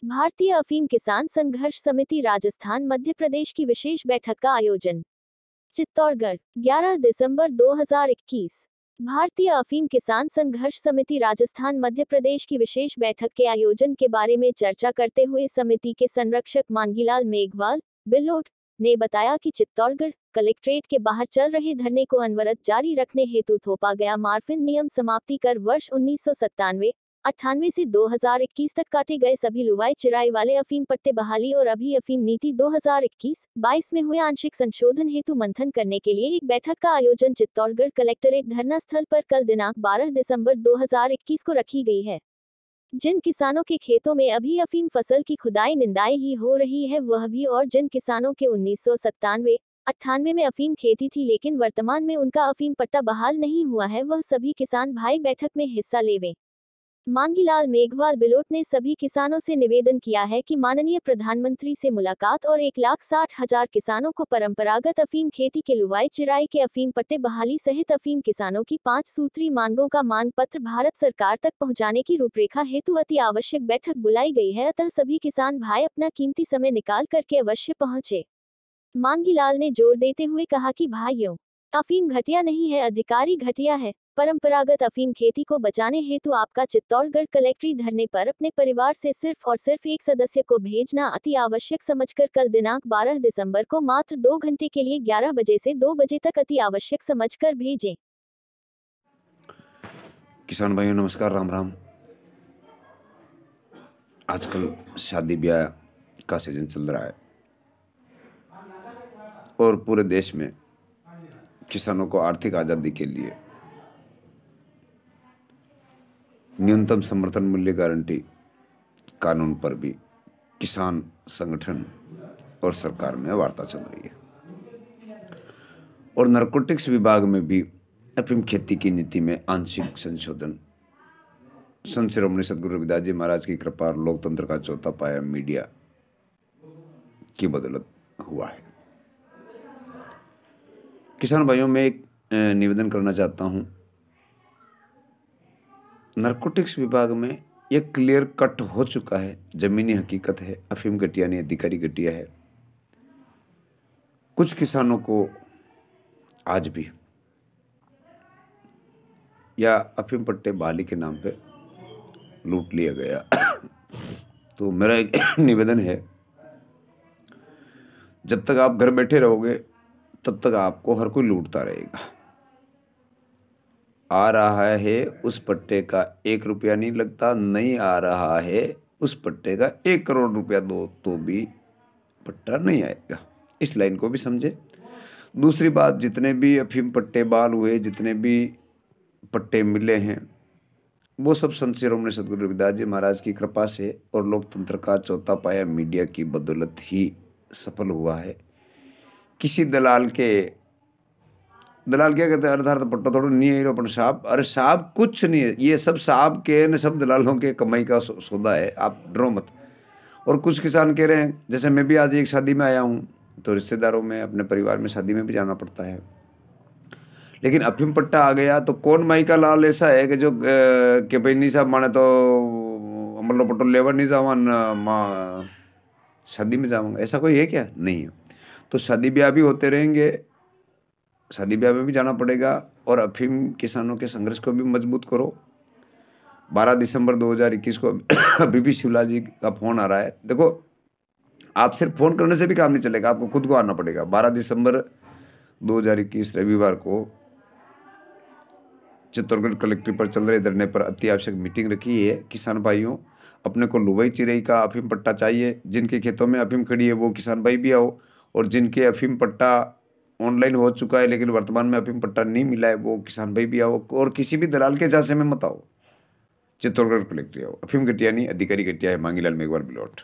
भारतीय अफीम किसान संघर्ष समिति राजस्थान मध्य प्रदेश की विशेष बैठक का आयोजन। चित्तौड़गढ़ 11 दिसंबर 2021। भारतीय अफीम किसान संघर्ष समिति राजस्थान मध्य प्रदेश की विशेष बैठक के आयोजन के बारे में चर्चा करते हुए समिति के संरक्षक मांगीलाल मेघवाल बिलोट ने बताया कि चित्तौड़गढ़ कलेक्ट्रेट के बाहर चल रहे धरने को अनवरत जारी रखने हेतु थोपा गया मार्फिन नियम समाप्ति कर वर्ष 1997-98 से 2021 तक काटे गए सभी लुवाई चिराई वाले अफीम पट्टे बहाली और अभी अफीम नीति 2021-22 में हुए आंशिक संशोधन हेतु मंथन करने के लिए एक बैठक का आयोजन चित्तौड़गढ़ कलेक्ट्रेट धरना स्थल पर कल दिनांक 12 दिसंबर 2021 को रखी गई है। जिन किसानों के खेतों में अभी अफीम फसल की खुदाई निंदाई ही हो रही है वह भी, और जिन किसानों के 1997-98 में अफीम खेती थी लेकिन वर्तमान में उनका अफीम पट्टा बहाल नहीं हुआ है, वह सभी किसान भाई बैठक में हिस्सा लेवें। मांगीलाल मेघवाल बिलोट ने सभी किसानों से निवेदन किया है कि माननीय प्रधानमंत्री से मुलाकात और 1,60,000 किसानों को परंपरागत अफीम खेती के लुवाई चिराई के अफीम पट्टे बहाली सहित अफीम किसानों की 5 सूत्री मांगों का मांग पत्र भारत सरकार तक पहुंचाने की रूपरेखा हेतु अति आवश्यक बैठक बुलाई गई है, अतः सभी किसान भाई अपना कीमती समय निकाल करके अवश्य पहुंचे। मांगीलाल ने जोर देते हुए कहा कि भाइयों, अफीम घटिया नहीं है, अधिकारी घटिया है। परंपरागत अफीम खेती को बचाने हेतु आपका चित्तौड़गढ़ कलेक्ट्रेट धरने पर अपने परिवार से सिर्फ और सिर्फ एक सदस्य को भेजना अति आवश्यक समझकर कल दिनांक 12 दिसंबर को मात्र 2 घंटे के लिए 11 बजे से 2 बजे तक अति आवश्यक समझकर भेजें। किसान भाइयों नमस्कार, राम राम। आजकल शादी ब्याह का सीजन चल रहा है और पूरे देश में किसानों को आर्थिक आज़ादी के लिए न्यूनतम समर्थन मूल्य गारंटी कानून पर भी किसान संगठन और सरकार में वार्ता चल रही है और नारकोटिक्स विभाग में भी अफीम खेती की नीति में आंशिक संशोधन संत शिरोमणि सदगुरु रविदास जी महाराज की कृपा और लोकतंत्र का चौथा पाया मीडिया की बदौलत हुआ है। किसान भाइयों में एक निवेदन करना चाहता हूं, नारकोटिक्स विभाग में यह क्लियर कट हो चुका है, जमीनी हकीकत है, अफीम घटिया नहीं, अधिकारी घटिया है। कुछ किसानों को आज भी या अफीम पट्टे बहाली के नाम पे लूट लिया गया। तो मेरा एक निवेदन है, जब तक आप घर बैठे रहोगे तब तक आपको हर कोई लूटता रहेगा। आ रहा है उस पट्टे का 1 रुपया नहीं लगता, नहीं आ रहा है उस पट्टे का 1 करोड़ रुपया दो तो भी पट्टा नहीं आएगा। इस लाइन को भी समझे। दूसरी बात, जितने भी अफीम पट्टे बहाल हुए, जितने भी पट्टे मिले हैं, वो सब संत शिरोमणि सदगुरु रविदास जी महाराज की कृपा से और लोकतंत्र का चौथा पाया मीडिया की बदौलत ही सफल हुआ है। किसी दलाल क्या कहते हैं, अर्धार्थ पट्टा थोड़ा नहीं है अपन साहब, अरे साहब कुछ नहीं है, ये सब साहब के न सब दलालों के कमाई का सौदा है, आप डरो मत। और कुछ किसान कह रहे हैं, जैसे मैं भी आज एक शादी में आया हूँ तो रिश्तेदारों में अपने परिवार में शादी में भी जाना पड़ता है, लेकिन अफीम पट्टा आ गया तो कौन माई का लाल ऐसा है कि जो कि भाई नहीं साहब माने तो अमलो पट्टो लेवर नहीं जावन माँ शादी में जाऊँगा, ऐसा कोई है क्या? नहीं है। तो शादी ब्याह भी होते रहेंगे, शादी ब्याह में भी जाना पड़ेगा और अफीम किसानों के संघर्ष को भी मजबूत करो। 12 दिसंबर 2021 को अभी भी शिवलाल जी का फोन आ रहा है। देखो, आप सिर्फ फोन करने से भी काम नहीं चलेगा, आपको खुद को आना पड़ेगा। 12 दिसंबर 2021 रविवार को चित्तौड़गढ़ कलेक्ट्रेट पर चल रहे धरने पर अति आवश्यक मीटिंग रखी है। किसान भाइयों, अपने को लुवाई चिराई का अफीम पट्टा चाहिए। जिनके खेतों में अफीम खड़ी है वो किसान भाई भी आओ, और जिनके अफीम पट्टा ऑनलाइन हो चुका है लेकिन वर्तमान में अफीम पट्टा नहीं मिला है वो किसान भाई भी आओ, और किसी भी दलाल के झांसे में मत आओ, चित्तौड़गढ़ कलेक्ट्रेट आओ। अफीम घटिया नहीं, अधिकारी घटिया है। मांगीलाल मेघवाल बिलोट।